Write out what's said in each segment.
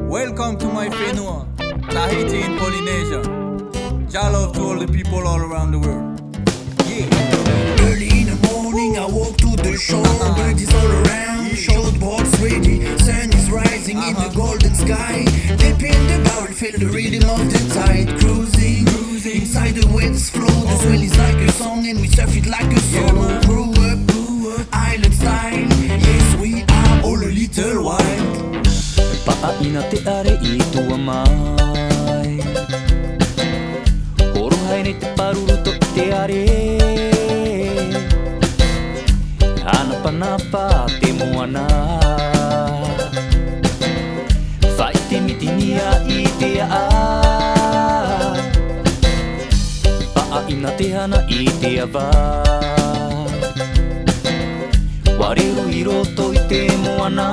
Welcome to my whenua, Tahiti in Polynesia. Ja love to all the people all around the world. Yeah. Early in the morning I walk to the shore. Birds all around, short boards ready. Sun is rising in the golden sky. Dip in the bowl, feel the rhythm of the tide. Cruising inside the waves flow. The swell is like a song and we surf it like a solo. Grew up, island style. Yes, we are all a little wild. Hinatea I tua mai. Horo haere te paruru to I te are. Hanapanapa te moana. Whai te mitinia I te a. Ina te hana I te awa. Wareru I roto I te moana.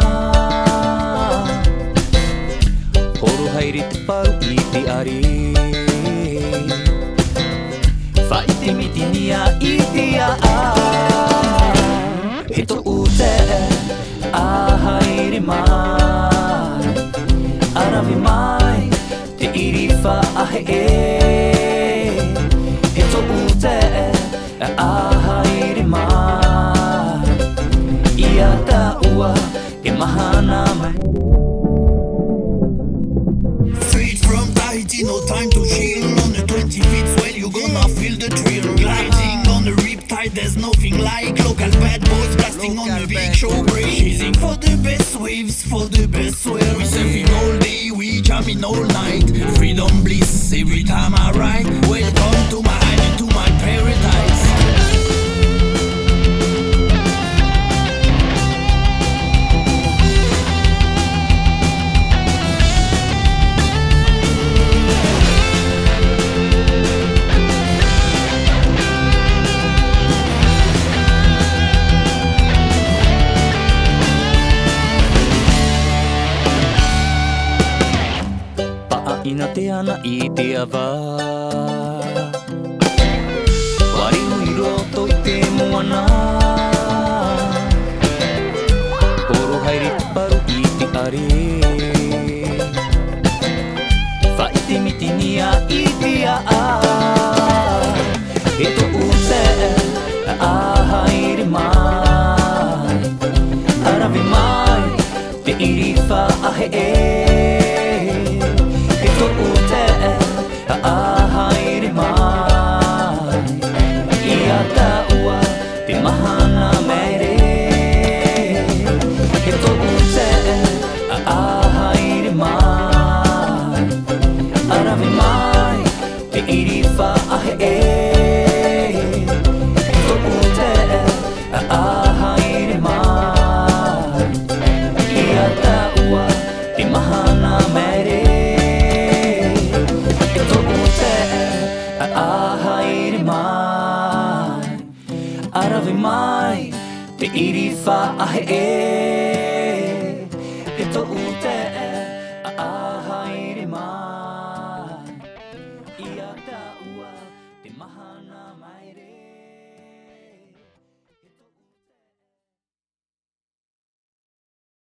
Horo haere te paru I te are. Whai te mitinia I te a. He to ute a haere mai. Arawe mai te iriwha ahe e. He to ute a haere mai. Ia ta ua e mahana mai. No time to chill on the 20 feet swell, you gonna feel the thrill. Gliding on the riptide, there's nothing like local bad boys blasting on the big show breeze. Chasing for the best waves, for the best swell. We surfing all day, we jamming all night. Freedom bliss every time I ride. Welcome to my island, to my paradise. Hinatea ana I te awa. Wareru I roto I te moana. Horo haere te paru I te are. Whai te mitinia I te a. He to ute a haere mai. Arawe mai te iriwha ahe e. To ute a haere mai. Ia ta ua te mahana mere. He to ute a haere mai. Arawe mai te iriwha ahe e. He to ute a haere mai. Ia ta ua te mahana mere. Arawe mai te iriwha ahe e. He to ua